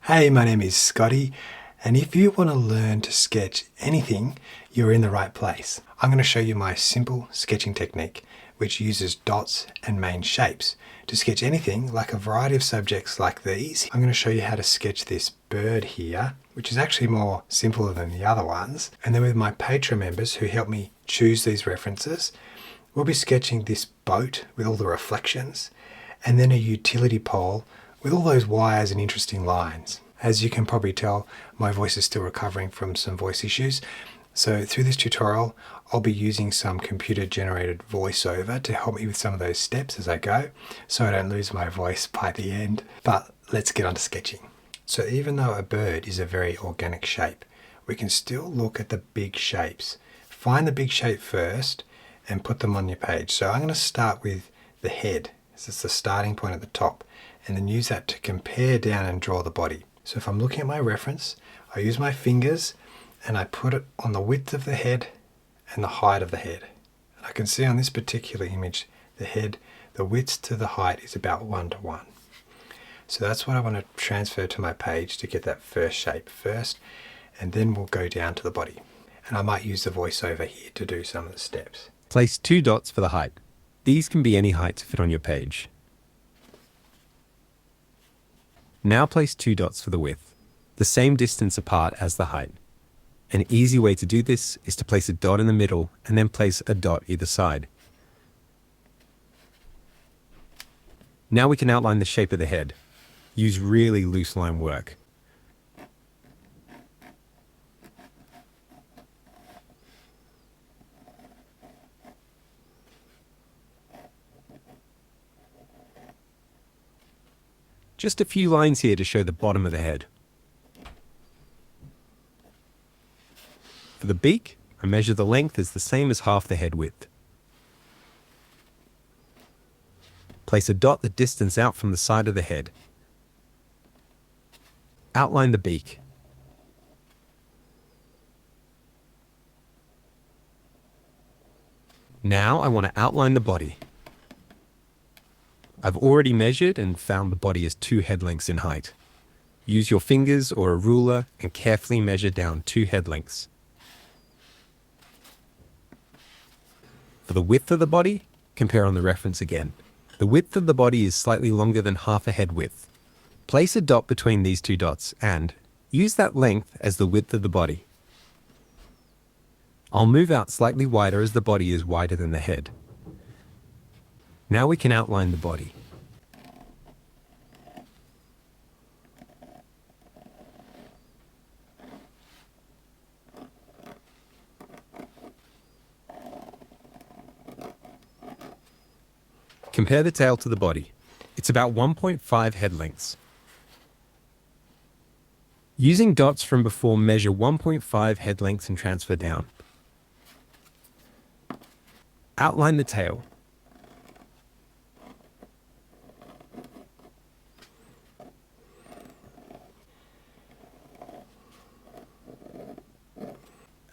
Hey, my name is Scottie, and if you want to learn to sketch anything, you're in the right place. I'm going to show you my simple sketching technique, which uses dots and main shapes to sketch anything like a variety of subjects like these. I'm going to show you how to sketch this bird here, which is actually more simpler than the other ones. And then with my Patreon members who help me choose these references, we'll be sketching this boat with all the reflections, and then a utility pole with all those wires and interesting lines. As you can probably tell, my voice is still recovering from some voice issues. So through this tutorial, I'll be using some computer-generated voiceover to help me with some of those steps as I go, so I don't lose my voice by the end. But let's get on to sketching. So even though a bird is a very organic shape, we can still look at the big shapes. Find the big shape first and put them on your page. So I'm going to start with the head. This is the starting point at the top, and then use that to compare down and draw the body. So if I'm looking at my reference, I use my fingers and I put it on the width of the head and the height of the head. And I can see on this particular image, the head, the width to the height is about 1:1. So that's what I want to transfer to my page to get that first shape first, and then we'll go down to the body. And I might use the voiceover here to do some of the steps. Place 2 dots for the height. These can be any height to fit on your page. Now place 2 dots for the width, the same distance apart as the height. An easy way to do this is to place a dot in the middle and then place a dot either side. Now we can outline the shape of the head. Use really loose line work. Just a few lines here to show the bottom of the head. For the beak, I measure the length as the same as half the head width. Place a dot the distance out from the side of the head. Outline the beak. Now I want to outline the body. I've already measured and found the body is 2 head lengths in height. Use your fingers or a ruler and carefully measure down 2 head lengths. For the width of the body, compare on the reference again. The width of the body is slightly longer than half a head width. Place a dot between these 2 dots and use that length as the width of the body. I'll move out slightly wider as the body is wider than the head. Now we can outline the body. Compare the tail to the body. It's about 1.5 head lengths. Using dots from before, measure 1.5 head lengths and transfer down. Outline the tail.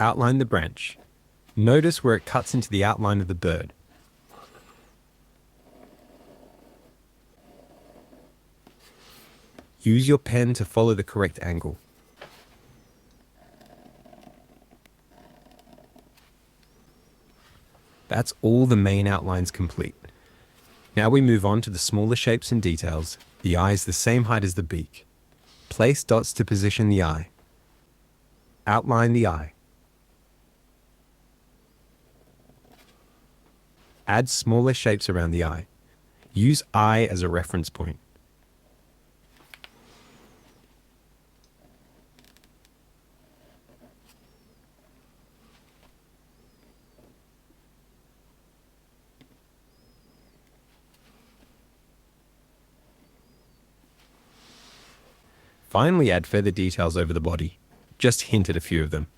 Outline the branch. Notice where it cuts into the outline of the bird. Use your pen to follow the correct angle. That's all the main outlines complete. Now we move on to the smaller shapes and details. The eye is the same height as the beak. Place dots to position the eye. Outline the eye. Add smaller shapes around the eye. Use eye as a reference point. Finally, add further details over the body. Just hint at a few of them.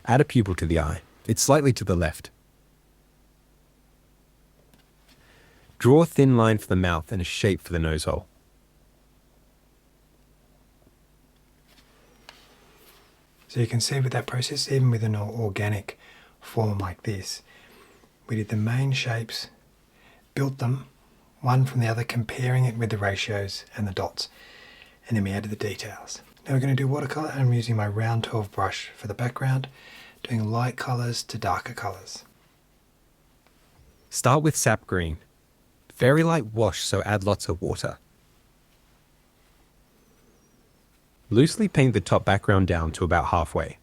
Add a pupil to the eye. It's slightly to the left. Draw a thin line for the mouth and a shape for the nose hole. So you can see with that process, even with an organic form like this, we did the main shapes, built them one from the other, comparing it with the ratios and the dots, and then we added the details. Now we're going to do watercolor, and I'm using my round 12 brush for the background, doing light colors to darker colors. Start with sap green. Very light wash, so add lots of water. Loosely paint the top background down to about halfway.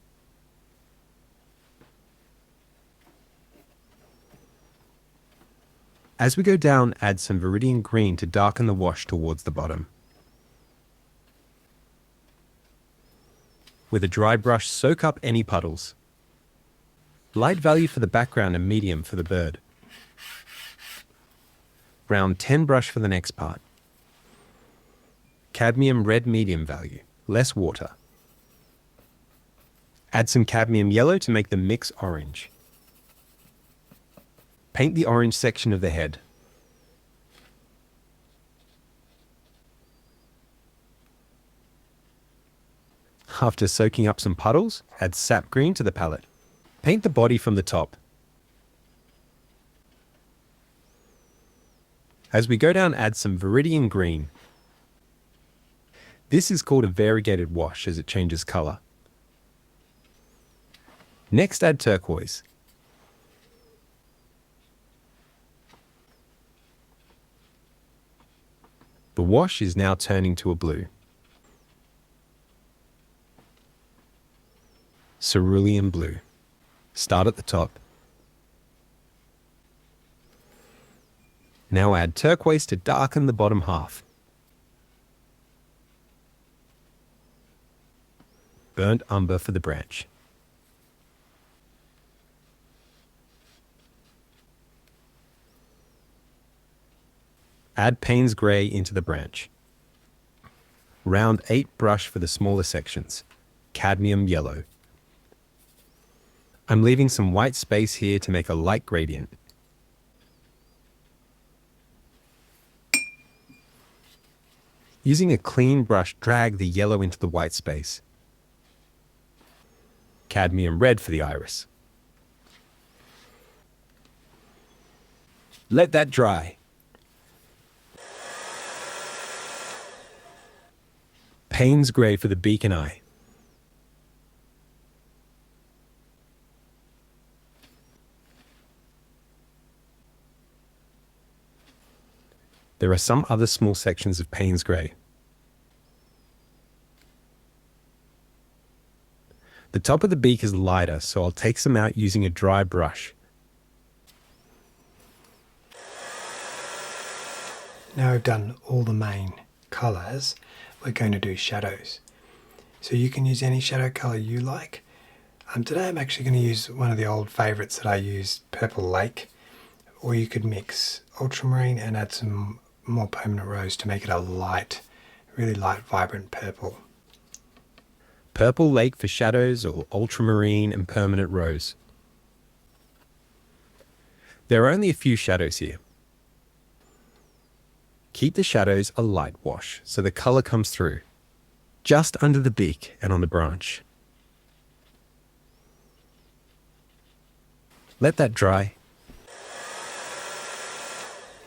As we go down, add some Viridian green to darken the wash towards the bottom. With a dry brush, soak up any puddles. Light value for the background and medium for the bird. Round 10 brush for the next part. Cadmium red medium value, less water. Add some cadmium yellow to make the mix orange. Paint the orange section of the head. After soaking up some puddles, add sap green to the palette. Paint the body from the top. As we go down, add some Viridian green. This is called a variegated wash as it changes color. Next, add turquoise. The wash is now turning to a blue. Cerulean blue. Start at the top. Now add turquoise to darken the bottom half. Burnt umber for the branch. Add Payne's grey into the branch. Round 8 brush for the smaller sections. Cadmium yellow. I'm leaving some white space here to make a light gradient. Using a clean brush, drag the yellow into the white space. Cadmium red for the iris. Let that dry. Payne's grey for the beak and eye. There are some other small sections of Payne's grey. The top of the beak is lighter, so I'll take some out using a dry brush. Now we've done all the main colours, we're going to do shadows. So you can use any shadow colour you like. Today I'm actually going to use one of the old favourites that I used, Purple Lake, or you could mix ultramarine and add some more permanent rose to make it a light, really light, vibrant purple. Purple Lake for shadows, or ultramarine and permanent rose. There are only a few shadows here. Keep the shadows a light wash so the colour comes through, just under the beak and on the branch. Let that dry.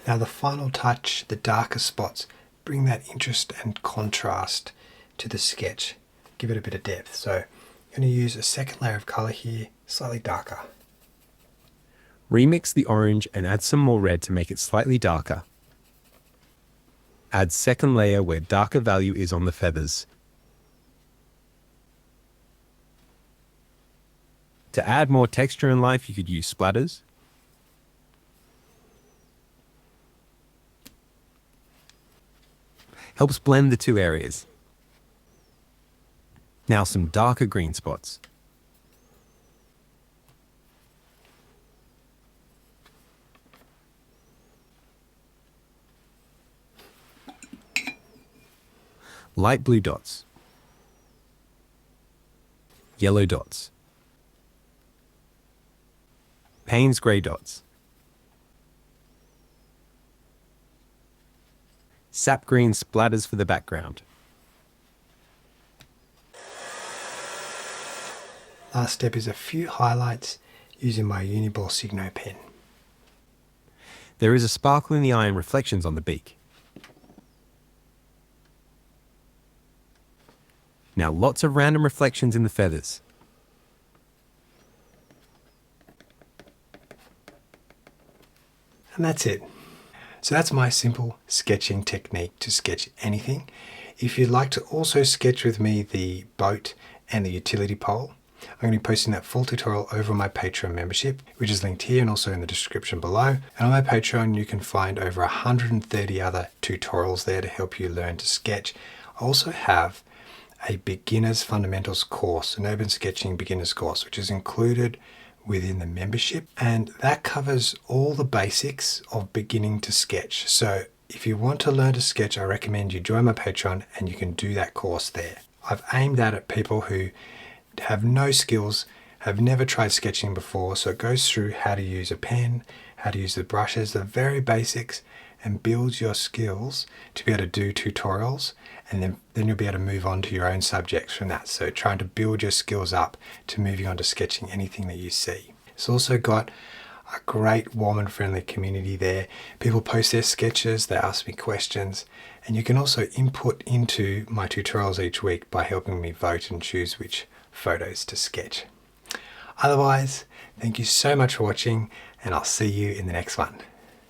Now the final touch, the darker spots, bring that interest and contrast to the sketch. Give it a bit of depth. So I'm going to use a second layer of colour here, slightly darker. Remix the orange and add some more red to make it slightly darker. Add second layer where darker value is on the feathers. To add more texture and life, you could use splatters. Helps blend the two areas. Now some darker green spots. Light blue dots. Yellow dots. Payne's grey dots. Sap green splatters for the background. Last step is a few highlights using my Uniball Signo pen. There is a sparkle in the eye and reflections on the beak. Now lots of random reflections in the feathers. And that's it. So that's my simple sketching technique to sketch anything. If you'd like to also sketch with me the boat and the utility pole, I'm going to be posting that full tutorial over on my Patreon membership, which is linked here and also in the description below. And on my Patreon, you can find over 130 other tutorials there to help you learn to sketch. I also have a beginner's fundamentals course, an urban sketching beginner's course, which is included within the membership, and that covers all the basics of beginning to sketch. So if you want to learn to sketch, I recommend you join my Patreon and you can do that course there. I've aimed that at people who have no skills, have never tried sketching before, so it goes through how to use a pen, how to use the brushes, the very basics, and builds your skills to be able to do tutorials, and then you'll be able to move on to your own subjects from that. So trying to build your skills up to moving on to sketching anything that you see. It's also got a great warm and friendly community there. People post their sketches, they ask me questions, and you can also input into my tutorials each week by helping me vote and choose which photos to sketch. Otherwise, thank you so much for watching, and I'll see you in the next one.